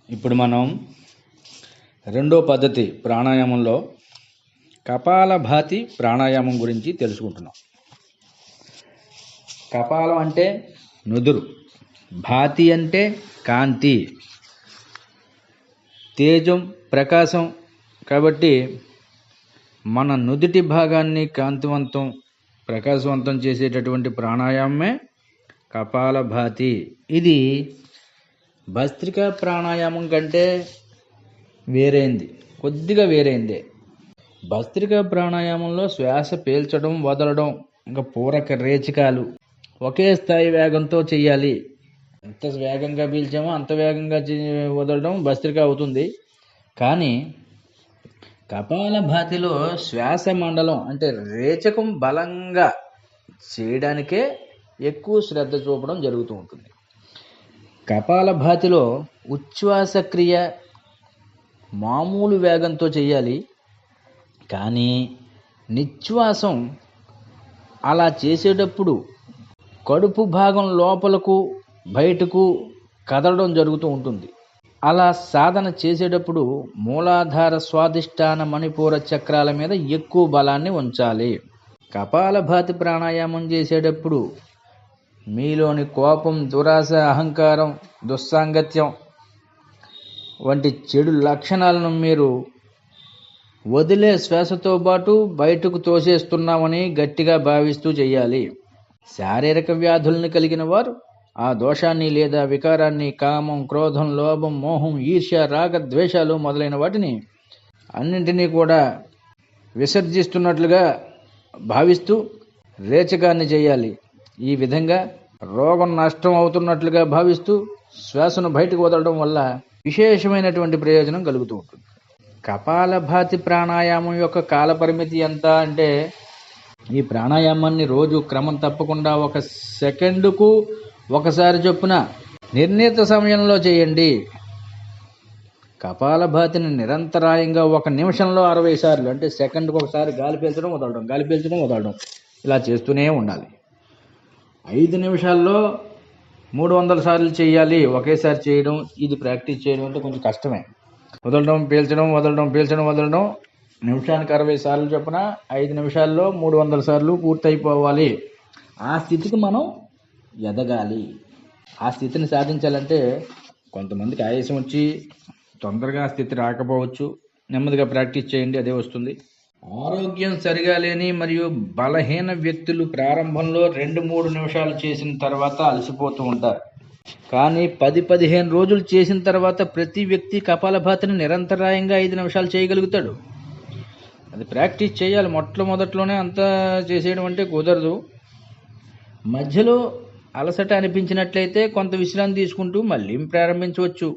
ఇప్పుడు మనం రెండో పద్ధతి ప్రాణాయామంలో కపాలభాతి ప్రాణాయామం గురించి తెలుసుకుంటున్నాం. కపాలం అంటే నుదురు, భాతి అంటే కాంతి, తేజం, ప్రకాశం. కాబట్టి మన నుదుటి భాగాన్ని కాంతివంతం, ప్రకాశవంతం చేసేటటువంటి ప్రాణాయామమే కపాలభాతి. ఇది భస్త్రికా ప్రాణాయామం కంటే వేరైంది, కొద్దిగా వేరైందే. భస్త్రికా ప్రాణాయామంలో శ్వాస పీల్చడం, వదలడం, ఇంకా పూరక రేచకాలు ఒకే స్థాయి వేగంతో చేయాలి. ఎంత వేగంగా పీల్చామో అంత వేగంగా వదలడం భస్త్రిక అవుతుంది. కానీ కపాలభాతిలో శ్వాస మండలం అంటే రేచకం బలంగా చేయడానికే ఎక్కువ శ్రద్ధ చూపడం జరుగుతూ ఉంటుంది. కపాలభాతిలో ఉచ్ఛ్వాస క్రియ మామూలు వేగంతో చేయాలి. కానీ నిశ్వాసం అలా చేసేటప్పుడు కడుపు భాగం లోపలకు బయటకు కదలడం జరుగుతూ ఉంటుంది. అలా సాధన చేసేటప్పుడు మూలాధార, స్వాదిష్టాన, మణిపూర చక్రాల మీద ఎక్కువ బలాన్ని ఉంచాలి. కపాలభాతి ప్రాణాయామం చేసేటప్పుడు మీలోని కోపం, దురాశ, అహంకారం, దుస్సాంగత్యం వంటి చెడు లక్షణాలను మీరు వదిలే శ్వాసతో పాటు బయటకు తోసేస్తున్నామని గట్టిగా భావిస్తూ చేయాలి. శారీరక వ్యాధుల్ని కలిగిన వారు ఆ దోషాన్ని లేదా వికారాన్ని, కామం, క్రోధం, లోభం, మోహం, ఈర్ష్య, రాగ, ద్వేషాలు మొదలైన వాటిని అన్నింటినీ కూడా విసర్జిస్తున్నట్లుగా భావిస్తూ రేచకాన్ని చేయాలి. ఈ విధంగా రోగం నష్టం అవుతున్నట్లుగా భావిస్తూ శ్వాసను బయటకు వదలడం వల్ల విశేషమైనటువంటి ప్రయోజనం కలుగుతూ ఉంటుంది. కపాలభాతి ప్రాణాయామం యొక్క కాలపరిమితి ఎంత అంటే, ఈ ప్రాణాయామాన్ని రోజు క్రమం తప్పకుండా 1 సెకండుకు ఒకసారి చొప్పున నిర్ణీత సమయంలో చేయండి. కపాలభాతిని నిరంతరాయంగా 1 నిమిషంలో 60 సార్లు, అంటే సెకండ్కి ఒకసారి గాలి పీల్చడం వదలడం, గాలి పీల్చడం వదలడం, ఇలా చేస్తూనే ఉండాలి. 5 నిమిషాల్లో 300 సార్లు చేయాలి. ఒకేసారి చేయడం, ఇది ప్రాక్టీస్ చేయడం అంటే కొంచెం కష్టమే. వదలడం, పీల్చడం, వదలడం, పీల్చడం, వదలడం, నిమిషానికి 60 సార్లు చొప్పున 5 నిమిషాల్లో 300 సార్లు పూర్తయిపోవాలి. ఆ స్థితికి మనం ఎదగాలి. ఆ స్థితిని సాధించాలంటే కొంతమందికి ఆయాసం వచ్చి తొందరగా ఆ స్థితి రాకపోవచ్చు. నెమ్మదిగా ప్రాక్టీస్ చేయండి, అదే వస్తుంది. ఆరోగ్యం సరిగా లేని మరియు బలహీన వ్యక్తులు ప్రారంభంలో 2-3 నిమిషాలు చేసిన తర్వాత అలసిపోతూ ఉంటారు. కానీ 10-15 రోజులు చేసిన తర్వాత ప్రతి వ్యక్తి కపాలభాతిని నిరంతరాయంగా 5 నిమిషాలు చేయగలుగుతాడు. అది ప్రాక్టీస్ చేయాలి. మొట్టమొదట్లోనే అంతా చేసేయడం అంటే కుదరదు. మధ్యలో అలసట అనిపించినట్లయితే కొంత విశ్రాంతి తీసుకుంటూ మళ్ళీ ప్రారంభించవచ్చు.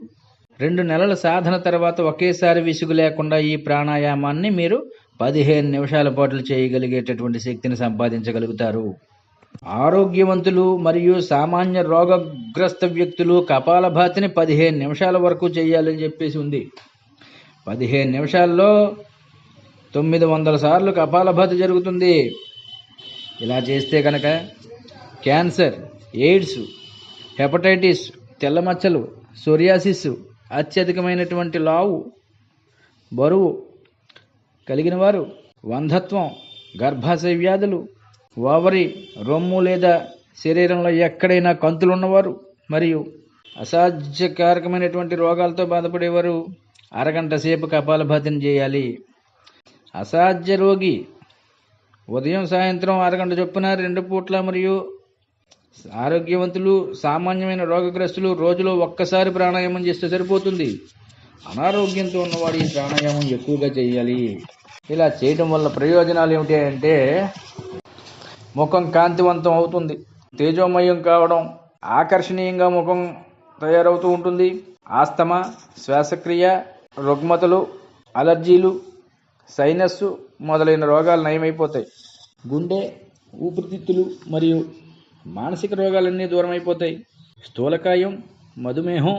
2 నెలల సాధన తర్వాత ఒకేసారి విసుగు లేకుండా ఈ ప్రాణాయామాన్ని మీరు 15 నిమిషాల పాటు చేయగలిగేటటువంటి శక్తిని సంపాదించగలుగుతారు. ఆరోగ్యవంతులు మరియు సామాన్య రోగగ్రస్త వ్యక్తులు కపాలభాతిని 15 నిమిషాల వరకు చేయాలని చెప్పేసి ఉంది. 15 నిమిషాల్లో 900 సార్లు కపాలభాతి జరుగుతుంది. ఇలా చేస్తే కనుక క్యాన్సర్, ఎయిడ్స్, హెపటైటిస్, తెల్లమచ్చలు, సోరియాసిస్, అత్యధికమైనటువంటి లావు, బరువు కలిగిన వారు, వంధత్వం, గర్భాశయ వ్యాధులు, ఓవరి, రొమ్ము లేదా శరీరంలో ఎక్కడైనా కంతులు ఉన్నవారు మరియు అసాధ్యకారకమైనటువంటి రోగాలతో బాధపడేవారు అరగంట సేపు కపాలభాతిని చేయాలి. అసాధ్య రోగి ఉదయం, సాయంత్రం అరగంట చొప్పున 2 పూట్ల, మరియు ఆరోగ్యవంతులు, సామాన్యమైన రోగగ్రస్తులు రోజులో ఒక్కసారి ప్రాణాయామం చేస్తే సరిపోతుంది. అనారోగ్యంతో ఉన్నవాడు ఈ ప్రాణాయామం ఎక్కువగా చేయాలి. ఇలా చేయడం వల్ల ప్రయోజనాలు ఏమిటి అంటే, ముఖం కాంతివంతం అవుతుంది, తేజోమయం కావడం, ఆకర్షణీయంగా ముఖం తయారవుతూ ఉంటుంది. ఆస్తమా, శ్వాసక్రియ, రుగ్మతలు, అలర్జీలు, సైనస్సు మొదలైన రోగాలు నయమైపోతాయి. గుండె, ఊపిరితిత్తులు మరియు మానసిక రోగాలన్నీ దూరమైపోతాయి. స్థూలకాయం, మధుమేహం,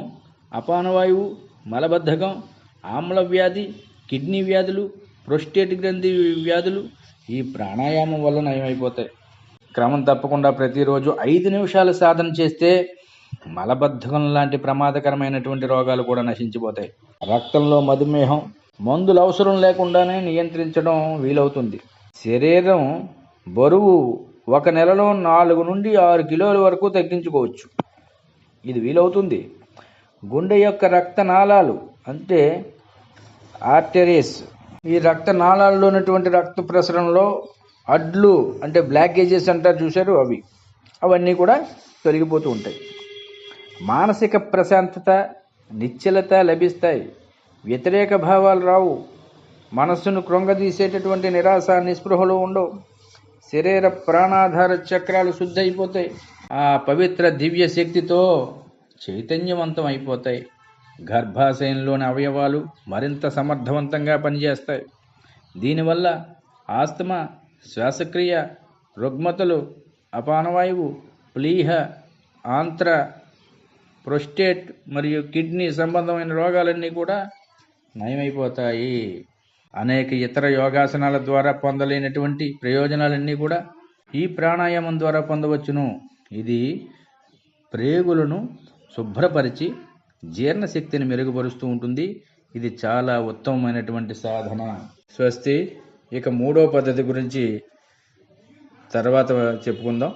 అపానవాయువు, మలబద్ధకం, ఆమ్ల వ్యాధి, కిడ్నీ వ్యాధులు, ప్రోస్టేట్ గ్రంథి వ్యాధులు ఈ ప్రాణాయామం వల్ల నయమైపోతాయి. క్రమం తప్పకుండా ప్రతిరోజు 5 నిమిషాలు సాధన చేస్తే మలబద్ధకం లాంటి ప్రమాదకరమైనటువంటి రోగాలు కూడా నశించిపోతాయి. రక్తంలో మధుమేహం మందులు అవసరం లేకుండానే నియంత్రించడం వీలవుతుంది. శరీరం బరువు 1 నెలలో 4 నుండి 6 కిలోల వరకు తగ్గించుకోవచ్చు. ఇది వీలవుతుంది. గుండె యొక్క రక్తనాళాలు అంటే ఆర్టరీస్, ఈ రక్తనాళాల్లో ఉన్నటువంటి రక్త ప్రసరణలో అడ్లు అంటే బ్లాకేజెస్ అంటారు చూశారు, అవన్నీ కూడా తొలగిపోతూ ఉంటాయి. మానసిక ప్రశాంతత, నిశ్చలత లభిస్తాయి. వ్యతిరేక భావాలు రావు. మనస్సును కృంగదీసేటటువంటి నిరాశ, నిస్పృహలు ఉండవు. శరీర ప్రాణాధార చక్రాలు శుద్ధైపోతాయి. ఆ పవిత్ర దివ్య శక్తితో చైతన్యవంతం అయిపోతాయి. గర్భాశయంలోని అవయవాలు మరింత సమర్థవంతంగా పనిచేస్తాయి. దీనివల్ల ఆస్తమా, శ్వాసక్రియ, రుగ్మతలు, అపానవాయువు, ప్లీహ, ఆంత్ర, ప్రోస్టేట్ మరియు కిడ్నీ సంబంధమైన రోగాలన్నీ కూడా నయమైపోతాయి. అనేక ఇతర యోగాసనాల ద్వారా పొందలేనటువంటి ప్రయోజనాలన్నీ కూడా ఈ ప్రాణాయామం ద్వారా పొందవచ్చును. ఇది ప్రేగులను శుభ్రపరిచి జీర్ణశక్తిని మెరుగుపరుస్తూ ఉంటుంది. ఇది చాలా ఉత్తమమైనటువంటి సాధన. స్వస్తి. ఇక 3వ పద్ధతి గురించి తర్వాత చెప్పుకుందాం.